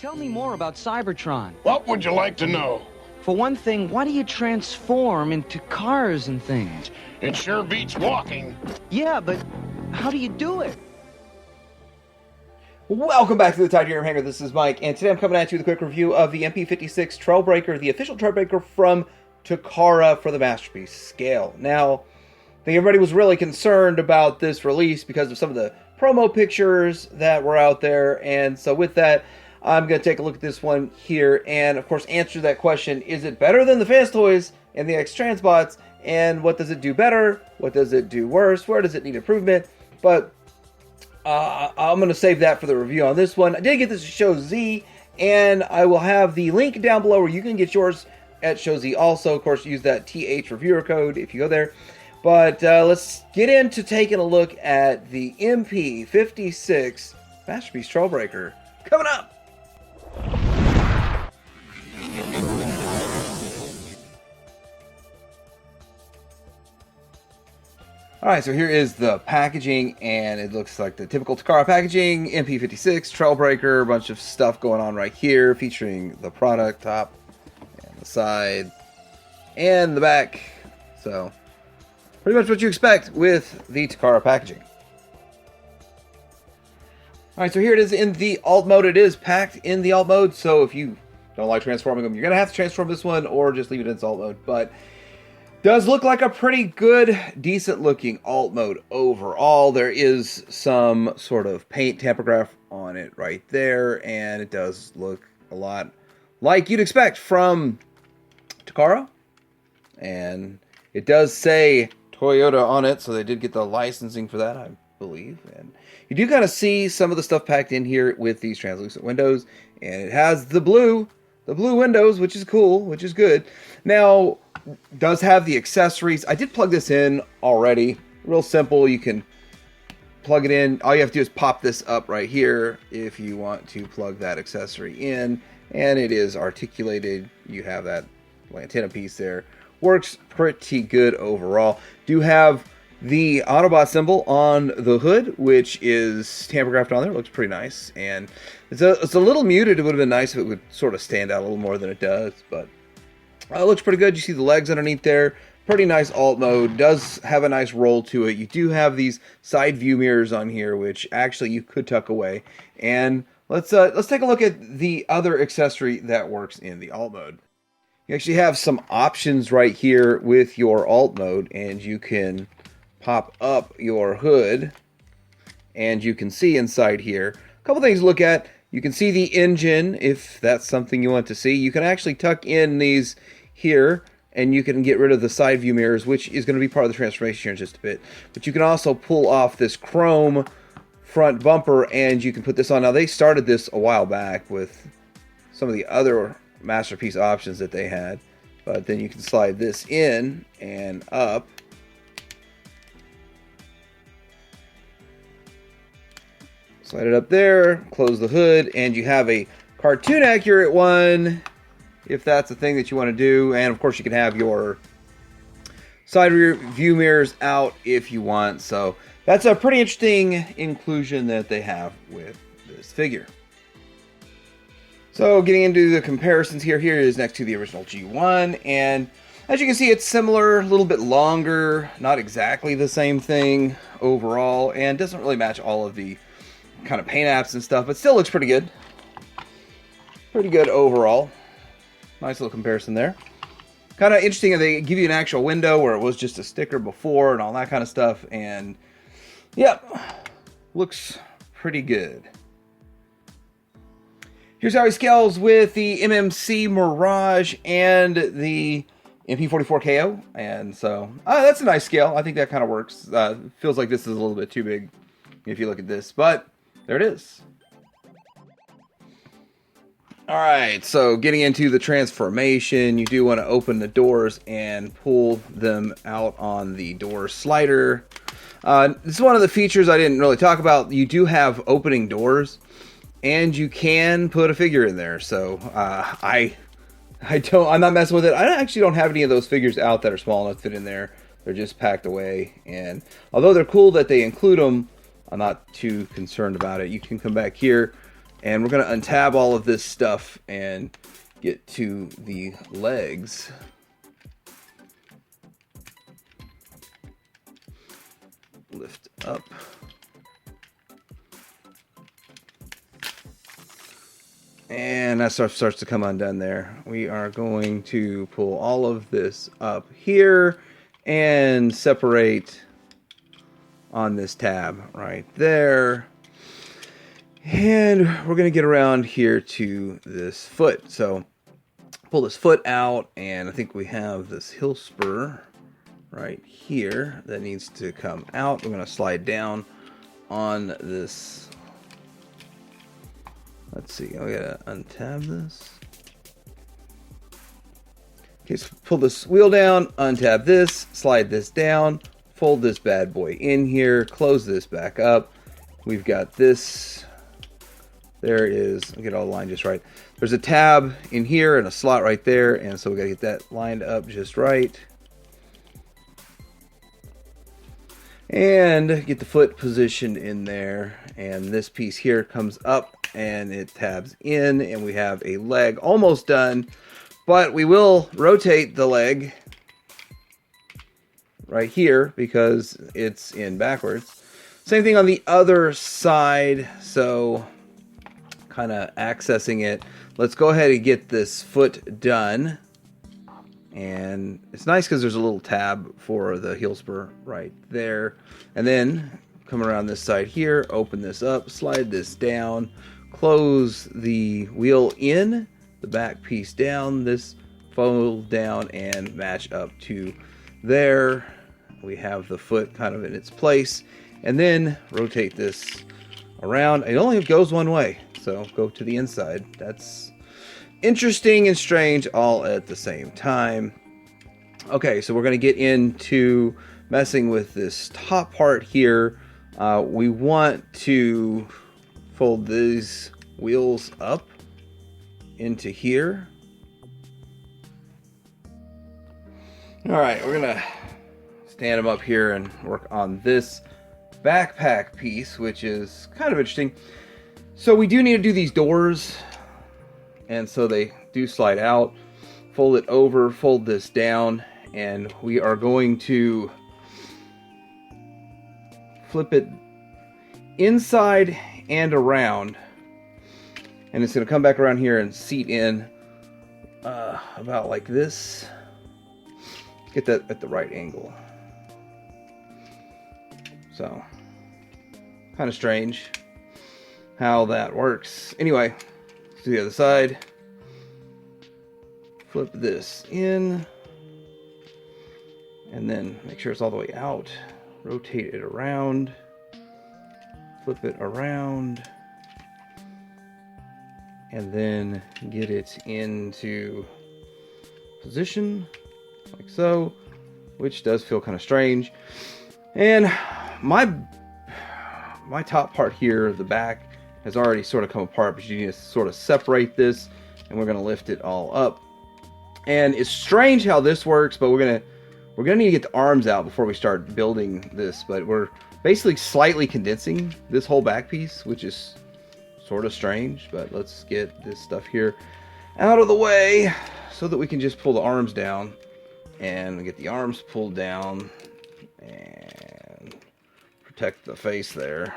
Tell me more about Cybertron. What would you like to know? For one thing, why do you transform into cars and things? It sure beats walking. Yeah, but how do you do it? Welcome back to the Titanium Hangar. This is Mike, and today I'm coming at you with a quick review of the MP-56 Trailbreaker, the official Trailbreaker from Takara for the Masterpiece scale. Now, I think everybody was really concerned about this release because of some of the promo pictures that were out there, and so with that, I'm going to take a look at this one here and, of course, answer that question. Is it better than the Fast Toys and the X-Transbots? And what does it do better? What does it do worse? Where does it need improvement? But I'm going to save that for the review on this one. I did get this at Show Z, and I will have the link down below where you can get yours at Show Z also. Of course, use that TH reviewer code if you go there. But let's get into taking a look at the MP-56 Masterpiece Trailbreaker coming up. Alright, so here is the packaging, and it looks like the typical Takara packaging, MP-56, Trailbreaker, a bunch of stuff going on right here, featuring the product, top, and the side, and the back. So, pretty much what you expect with the Takara packaging. Alright, so here it is in the alt mode. It is packed in the alt mode, so if you don't like transforming them, you're going to have to transform this one, or just leave it in its alt mode, but does look like a pretty good, decent looking alt mode overall. There is some sort of paint tampograph on it right there, and it does look a lot like you'd expect from Takara. And it does say Toyota on it, so they did get the licensing for that, I believe. And you do kind of see some of the stuff packed in here with these translucent windows, and it has the blue windows, which is cool, which is good. Now, does have the accessories. I did plug this in already. Real simple. You can plug it in. All you have to do is pop this up right here if you want to plug that accessory in. And it is articulated. You have that antenna piece there. Works pretty good overall. Do have the Autobot symbol on the hood, which is tampographed on there. Looks pretty nice. And it's a little muted. It would have been nice if it would sort of stand out a little more than it does. But it looks pretty good. You see the legs underneath there. Pretty nice alt mode. Does have a nice roll to it. You do have these side view mirrors on here, which actually you could tuck away. And let's take a look at the other accessory that works in the alt mode. You actually have some options right here with your alt mode, and you can pop up your hood, and you can see inside here a couple things to look at. You can see the engine if that's something you want to see. You can actually tuck in these here, and you can get rid of the side view mirrors, which is going to be part of the transformation here in just a bit. But you can also pull off this chrome front bumper, and you can put this on. Now, they started this a while back with some of the other Masterpiece options that they had, but then you can slide this in and up. Slide it up there, close the hood, and you have a cartoon accurate one if that's the thing that you want to do. And of course you can have your side rear view mirrors out if you want. So that's a pretty interesting inclusion that they have with this figure. So getting into the comparisons here is next to the original G1, and as you can see, it's similar, a little bit longer, not exactly the same thing overall, and doesn't really match all of the kind of paint apps and stuff, but still looks pretty good. Pretty good overall. Nice little comparison there. Kind of interesting that they give you an actual window where it was just a sticker before and all that kind of stuff, and yep, looks pretty good. Here's how he scales with the MMC Mirage and the MP-44 KO, and so that's a nice scale. I think that kind of works. Feels like this is a little bit too big if you look at this, but there it is. Alright, so getting into the transformation, you do want to open the doors and pull them out on the door slider. This is one of the features I didn't really talk about. You do have opening doors, and you can put a figure in there. So I'm not messing with it. I actually don't have any of those figures out that are small enough to fit in there. They're just packed away, and although they're cool that they include them, I'm not too concerned about it. You can come back here And we're going to untab all of this stuff and get to the legs. Lift up. And that stuff starts to come undone there. We are going to pull all of this up here and separate on this tab right there. And we're going to get around here to this foot. So pull this foot out, and I think we have this heel spur right here that needs to come out. We're going to slide down on this. Let's see, I gotta untab this. Okay, so pull this wheel down, untab this, slide this down, fold this bad boy in here, close this back up. We've got this. There it is. I'll get all lined just right. There's a tab in here and a slot right there, and so we gotta get that lined up just right. And get the foot positioned in there, and this piece here comes up and it tabs in, and we have a leg almost done, but we will rotate the leg right here because it's in backwards. Same thing on the other side, so kind of accessing it. Let's go ahead and get this foot done. And it's nice because there's a little tab for the heel spur right there. And then come around this side here, open this up, slide this down, close the wheel in, the back piece down, this fold down and match up to there. We have the foot kind of in its place, and then rotate this around. It only goes one way, so go to the inside. That's interesting and strange all at the same time. Okay, so we're going to get into messing with this top part here. We want to fold these wheels up into here. All right, we're going to stand them up here and work on this backpack piece, which is kind of interesting. So we do need to do these doors, and so they do slide out. Fold it over, fold this down, and we are going to flip it inside and around, and it's going to come back around here and seat in about like this. Get that at the right angle. So kind of strange how that works. Anyway, let's do the other side. Flip this in, and then make sure it's all the way out. Rotate it around. Flip it around. And then get it into position, like so, which does feel kind of strange. And my top part here, the back, has already sort of come apart, but you need to sort of separate this, and we're going to lift it all up. And it's strange how this works, but we're gonna need to get the arms out before we start building this. But we're basically slightly condensing this whole back piece, which is sort of strange. But let's get this stuff here out of the way so that we can just pull the arms down, and get the arms pulled down and protect the face there.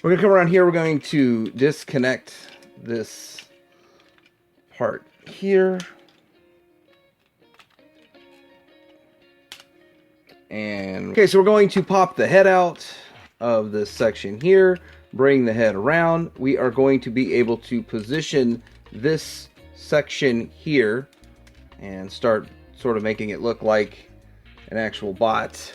We're gonna come around here. We're going to disconnect this part here, and okay, so we're going to pop the head out of this section here, bring the head around. We are going to be able to position this section here and start sort of making it look like an actual bot.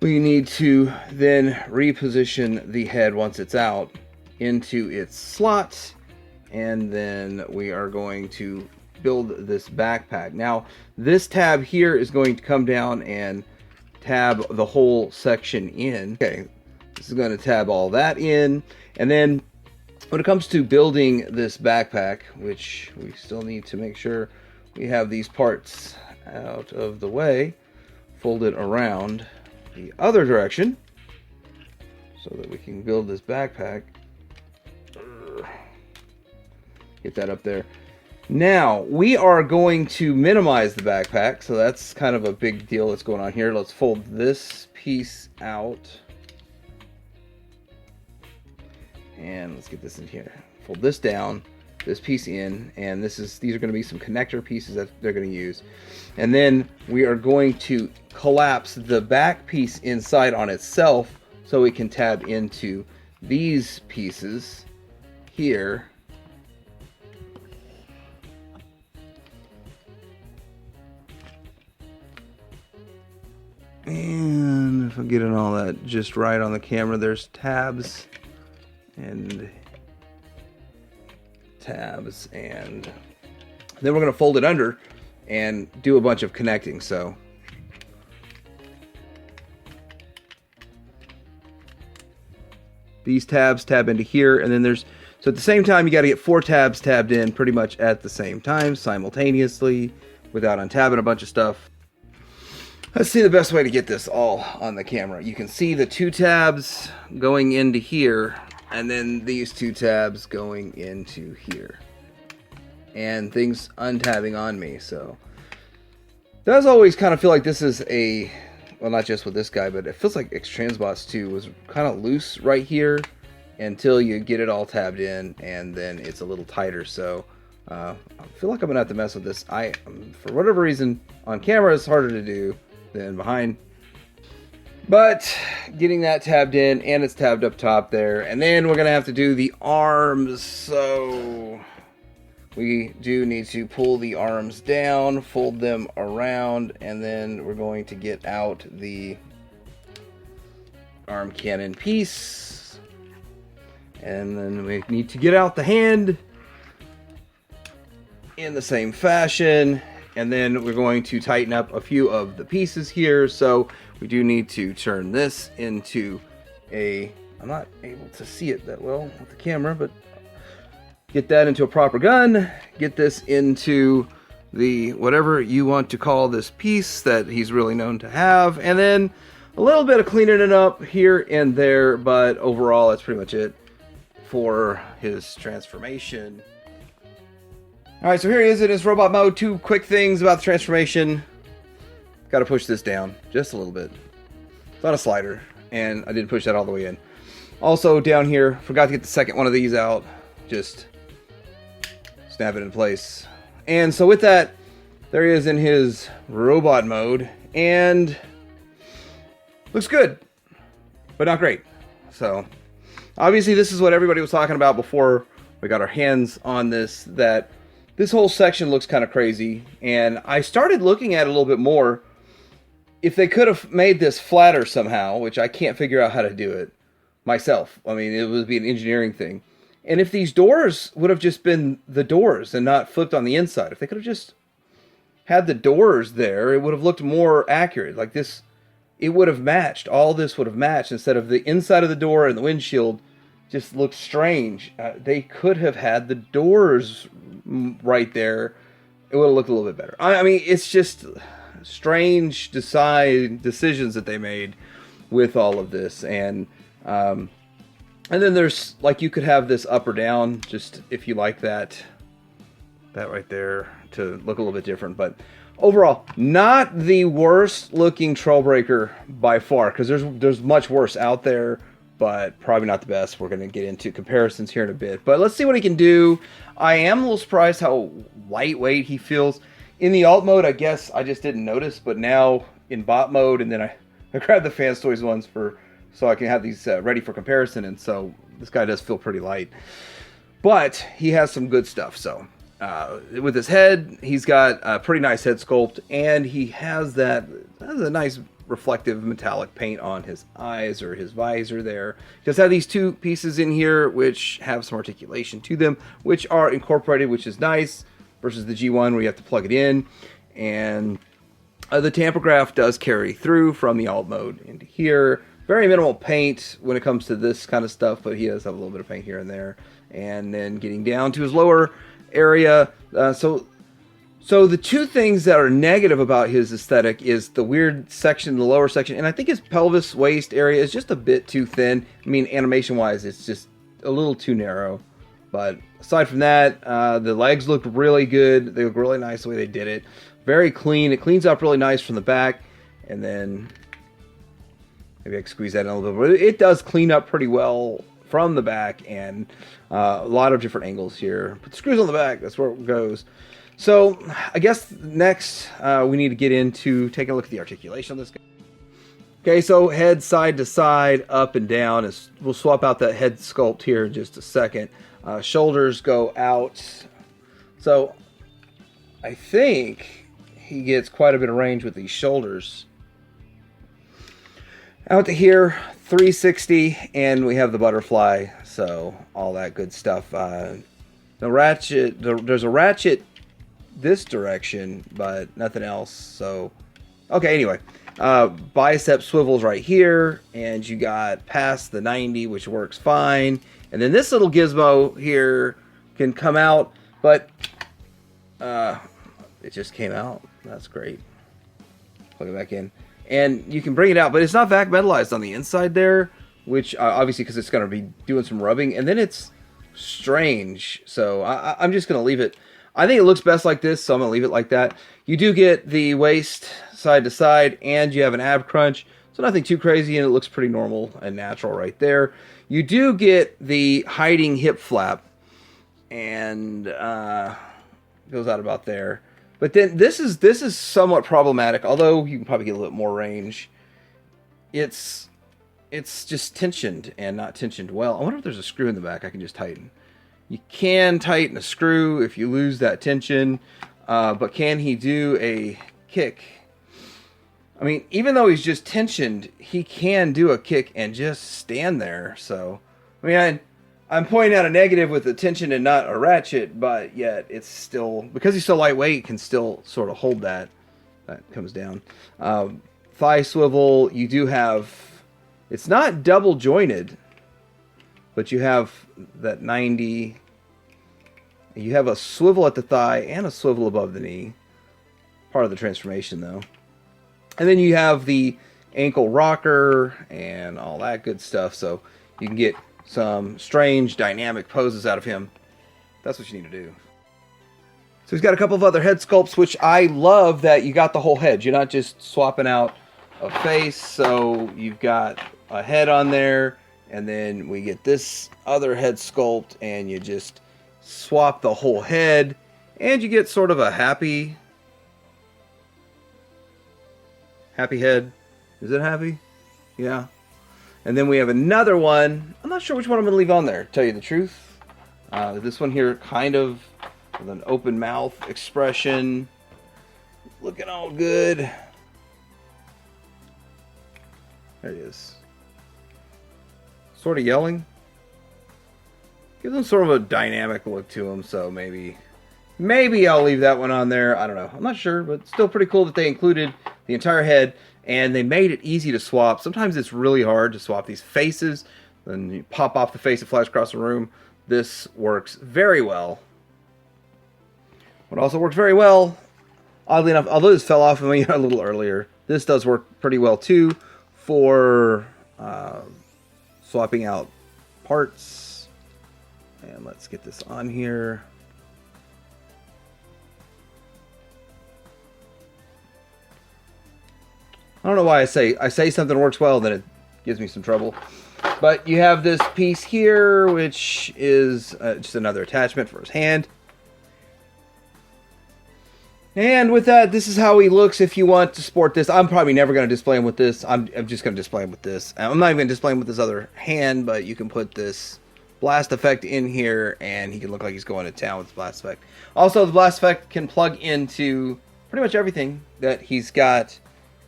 We need to then reposition the head once it's out into its slot, and then we are going to build this backpack. Now, this tab here is going to come down and tab the whole section in. Okay, this is going to tab all that in, and then when it comes to building this backpack, which we still need to make sure we have these parts out of the way, fold it around the other direction. so that we can build this backpack. Get that up there. Now, we are going to minimize the backpack, so that's kind of a big deal that's going on here. Let's fold this piece out. And let's get this in here. Fold this down, this piece in, and these are going to be some connector pieces that they're going to use. And then we are going to collapse the back piece inside on itself so we can tab into these pieces here. And if I'm getting all that just right on the camera, there's tabs and tabs, and then we're going to fold it under and do a bunch of connecting. So these tabs tab into here, and then so at the same time you got to get 4 tabs tabbed in pretty much at the same time simultaneously without untabbing a bunch of stuff. Let's see the best way to get this all on the camera. You can see the 2 tabs going into here, and then these 2 tabs going into here. And things untabbing on me, so. It does always kind of feel like this is well, not just with this guy, but it feels like X-Transbots 2 was kind of loose right here until you get it all tabbed in, and then it's a little tighter, so. I feel like I'm going to have to mess with this. For whatever reason, on camera it's harder to do than behind. But getting that tabbed in, and it's tabbed up top there. And then we're going to have to do the arms. So we do need to pull the arms down, fold them around, and then we're going to get out the arm cannon piece. And then we need to get out the hand in the same fashion. And then we're going to tighten up a few of the pieces here. So we do need to turn this into I'm not able to see it that well with the camera, but get that into a proper gun. Get this into the whatever you want to call this piece that he's really known to have. And then a little bit of cleaning it up here and there, but overall that's pretty much it for his transformation. Alright, so here he is in his robot mode. 2 quick things about the transformation. Got to push this down just a little bit. It's on a slider, and I didn't push that all the way in. Also, down here, forgot to get the second one of these out. Just snap it in place. And so with that, there he is in his robot mode, and looks good, but not great. So, obviously this is what everybody was talking about before we got our hands on this, that this whole section looks kind of crazy, and I started looking at it a little bit more. If they could have made this flatter somehow, which I can't figure out how to do it myself. I mean, it would be an engineering thing. And if these doors would have just been the doors and not flipped on the inside, if they could have just had the doors there, it would have looked more accurate. Like this, it would have matched. All this would have matched instead of the inside of the door and the windshield just looks strange. They could have had the doors right there. It would have looked a little bit better. I mean, it's just strange decisions that they made with all of this. And then there's, like, you could have this up or down, just if you like that right there to look a little bit different. But overall, not the worst looking Trailbreaker by far, because there's much worse out there, but probably not the best. We're going to get into comparisons here in a bit. But let's see what he can do. I am a little surprised how lightweight he feels. In the alt mode, I guess I just didn't notice, but now in bot mode, and then I grabbed the Fans Toys ones so I can have these ready for comparison, and so this guy does feel pretty light. But he has some good stuff, so with his head, he's got a pretty nice head sculpt, and he has a nice reflective metallic paint on his eyes or his visor there. He does have these 2 pieces in here which have some articulation to them, which are incorporated, which is nice, versus the G1 where you have to plug it in. And the tampograph does carry through from the alt mode into here. Very minimal paint when it comes to this kind of stuff, but he does have a little bit of paint here and there. And then getting down to his lower area, so So the two things that are negative about his aesthetic is the weird section, the lower section, and I think his pelvis waist area is just a bit too thin. I mean, animation-wise, it's just a little too narrow. But aside from that, the legs look really good. They look really nice the way they did it. Very clean. It cleans up really nice from the back. And then, maybe I can squeeze that in a little bit. But it does clean up pretty well from the back. And a lot of different angles here. Put the screws on the back. That's where it goes. So, I guess next we need to get into taking a look at the articulation on this guy. Okay, so head side to side, up and down. We'll swap out that head sculpt here in just a second. Shoulders go out. So, I think he gets quite a bit of range with these shoulders. Out to here, 360, and we have the butterfly. So, all that good stuff. The ratchet, there's a ratchet this direction, but nothing else. So, okay, anyway. Bicep swivels right here, and you got past the 90, which works fine. And then this little gizmo here can come out, but it just came out. That's great. Plug it back in. And you can bring it out, but it's not vac metallized on the inside there, which obviously because it's going to be doing some rubbing. And then it's strange, so I'm just going to leave it. I think it looks best like this, so I'm going to leave it like that. You do get the waist side to side, and you have an ab crunch, so nothing too crazy, and it looks pretty normal and natural right there. You do get the hiding hip flap, and goes out about there. But then this is somewhat problematic, although you can probably get a little bit more range. It's just tensioned and not tensioned well. I wonder if there's a screw in the back I can just tighten. You can tighten a screw if you lose that tension, but can he do a kick? I mean, even though he's just tensioned, he can do a kick and just stand there. So, I mean, I'm pointing out a negative with the tension and not a ratchet, but yet it's still, because he's so lightweight, can still sort of hold that. That comes down. Thigh swivel, you do have, it's not double jointed, but you have that 90. You have a swivel at the thigh and a swivel above the knee. Part of the transformation, though. And then you have the ankle rocker and all that good stuff. So you can get some strange dynamic poses out of him. That's what you need to do. So he's got a couple of other head sculpts, which I love that you got the whole head. You're not just swapping out a face. So you've got a head on there. And then we get this other head sculpt, and you just swap the whole head, and you get sort of a happy head. Is it happy? Yeah. And then we have another one. I'm not sure which one I'm going to leave on there, to tell you the truth. This one here, kind of with an open mouth expression. Looking all good. There it is. Sort of yelling. Gives him sort of a dynamic look to him, so maybe I'll leave that one on there. I don't know. I'm not sure, but still pretty cool that they included the entire head, and they made it easy to swap. Sometimes it's really hard to swap these faces. Then you pop off the face, it flies across the room. This works very well. What also works very well, oddly enough, although this fell off of me a little earlier, this does work pretty well too for swapping out parts. And let's get this on here. I don't know why I say something works well, then it gives me some trouble. But you have this piece here, which is just another attachment for his hand. And with that, this is how he looks if you want to sport this. I'm probably never going to display him with this. I'm just going to display him with this. I'm not even going to display him with this other hand, but you can put this blast effect in here, and he can look like he's going to town with the blast effect. Also, the blast effect can plug into pretty much everything that he's got.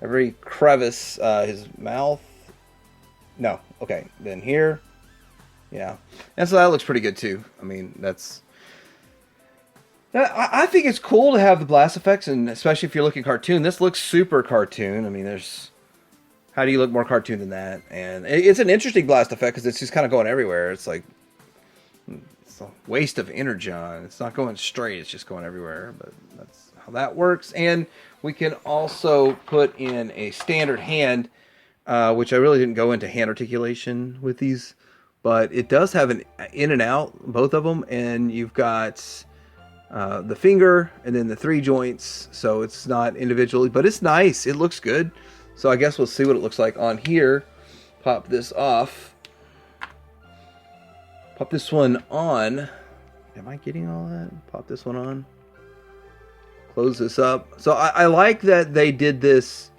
Every crevice, his mouth. No, okay, then here. Yeah, and so that looks pretty good too. I mean, I think it's cool to have the blast effects, and especially if you're looking cartoon. This looks super cartoon. I mean, how do you look more cartoon than that? And it's an interesting blast effect because it's just kind of going everywhere. It's like, it's a waste of energon. It's not going straight. It's just going everywhere. But that's how how that works. And we can also put in a standard hand, which I really didn't go into hand articulation with these, but it does have an in and out, both of them, and you've got the finger and then the 3 joints, so it's not individually, but it's nice. It looks good. So I guess we'll see what it looks like on here. Pop this off. Pop this one on. Am I getting all that? Pop this one on. Close this up. So I like that they did this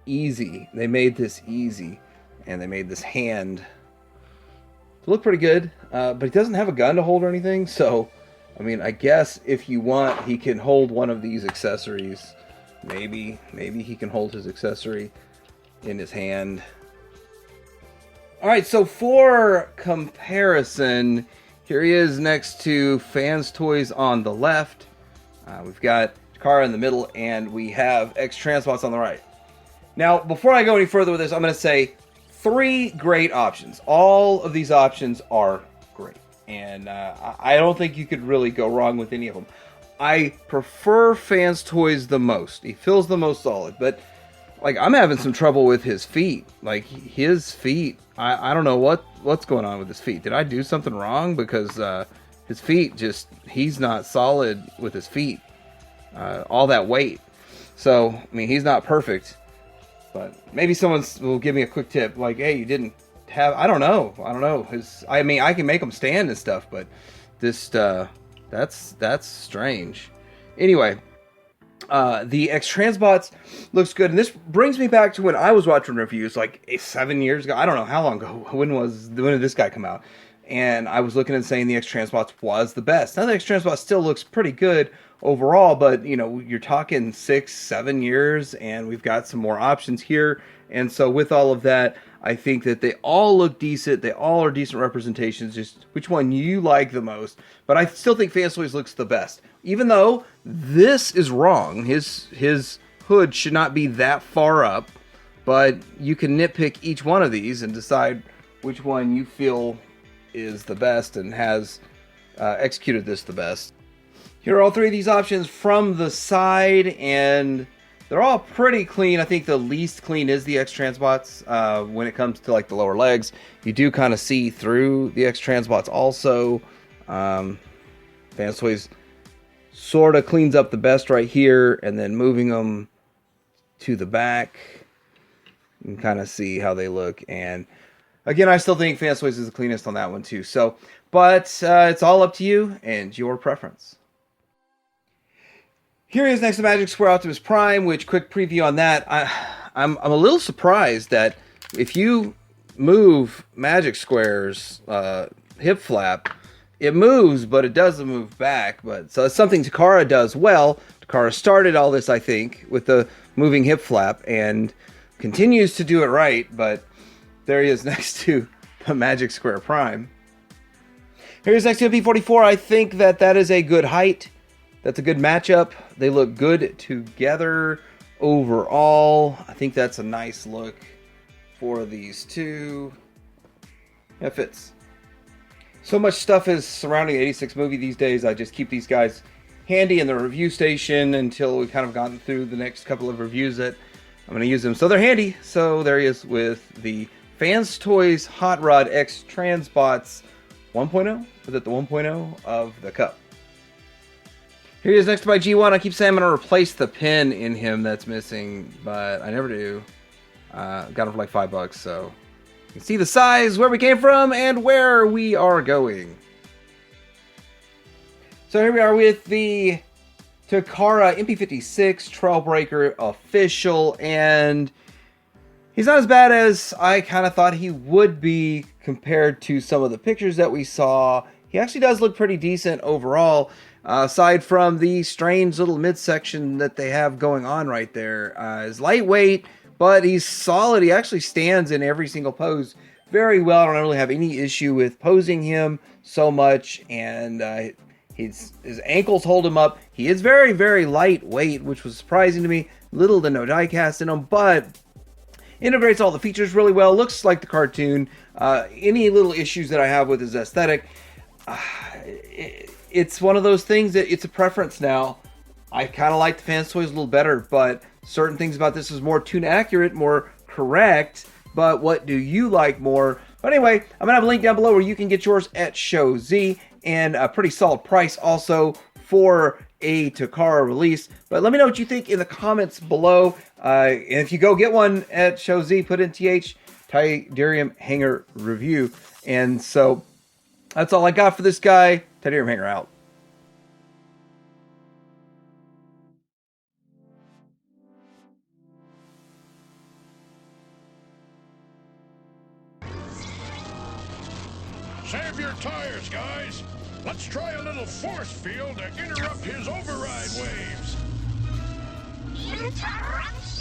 easy. They made this easy. And they made this hand to look pretty good. But he doesn't have a gun to hold or anything. So, I mean, I guess if you want, he can hold one of these accessories. Maybe he can hold his accessory in his hand. Alright, so for comparison, here he is next to Fans Toys on the left. We've got Takara in the middle, and we have X-Transbots on the right. Now, before I go any further with this, I'm going to say 3 great options. All of these options are great, and I don't think you could really go wrong with any of them. I prefer Fans Toys the most. He feels the most solid, but like I'm having some trouble with his feet. Like his feet, I don't know what's going on with his feet. Did I do something wrong? Because his feet he's not solid with his feet. All that weight. So, I mean, he's not perfect. But maybe someone will give me a quick tip. Like, hey, you didn't have, I don't know. I mean, I can make him stand and stuff, but this, that's strange. Anyway, the X-Transbots looks good, and this brings me back to when I was watching reviews like 7 years ago. I don't know how long ago. When did this guy come out? And I was looking and saying the X-Transbots was the best. Now the X-Transbot still looks pretty good overall, but you know, you're talking 6-7 years, and we've got some more options here. And so with all of that, I think that they all look decent. They all are decent representations. Just which one you like the most. But I still think Fans Toys looks the best. Even though this is wrong. His hood should not be that far up. But you can nitpick each one of these and decide which one you feel is the best and has executed this the best. Here are all 3 of these options from the side, and they're all pretty clean. I think the least clean is the X-Transbots. When it comes to like the lower legs, you do kind of see through the X-Transbots also. Fans Toys sort of cleans up the best right here, and then moving them to the back, you can kind of see how they look. And again, I still think Fans Toys is the cleanest on that one too. So, but it's all up to you and your preference. Here he is next to Magic Square Optimus Prime, which, quick preview on that, I'm a little surprised that if you move Magic Square's hip flap, it moves, but it doesn't move back. But so it's something Takara does well. Takara started all this, I think, with the moving hip flap, and continues to do it right, but there he is next to the Magic Square Prime. Here's next to MP-44. I think that is a good height. That's a good matchup. They look good together overall. I think that's a nice look for these two. Yeah, it fits. So much stuff is surrounding the 86 movie these days. I just keep these guys handy in the review station until we've kind of gotten through the next couple of reviews that I'm going to use them. So they're handy. So there he is with the Fans Toys Hot Rod X Transbots 1.0. Was it the 1.0 of the Cup? Here he is next to my G1. I keep saying I'm going to replace the pin in him that's missing, but I never do. Got him for like $5, so you can see the size, where we came from, and where we are going. So here we are with the Takara MP-56 Trailbreaker official, and he's not as bad as I kind of thought he would be compared to some of the pictures that we saw. He actually does look pretty decent overall. Aside from the strange little midsection that they have going on right there. He's lightweight, but he's solid. He actually stands in every single pose very well. I don't really have any issue with posing him so much. And his ankles hold him up. He is very, very lightweight, which was surprising to me. Little to no die cast in him, but integrates all the features really well. Looks like the cartoon. Any little issues that I have with his aesthetic, it's one of those things that it's a preference now. I kind of like the fans toys a little better, but certain things about this is more tune accurate, more correct. But what do you like more? But anyway, I'm gonna have a link down below where you can get yours at Show Z, and a pretty solid price also for a Takara release. But let me know what you think in the comments below. And if you go get one at Show Z, put in TH Tydirium Hanger Review. And so that's all I got for this guy. Tydirium Hanger out. Save your tires, guys. Let's try a little force field to interrupt his override waves. Interruption!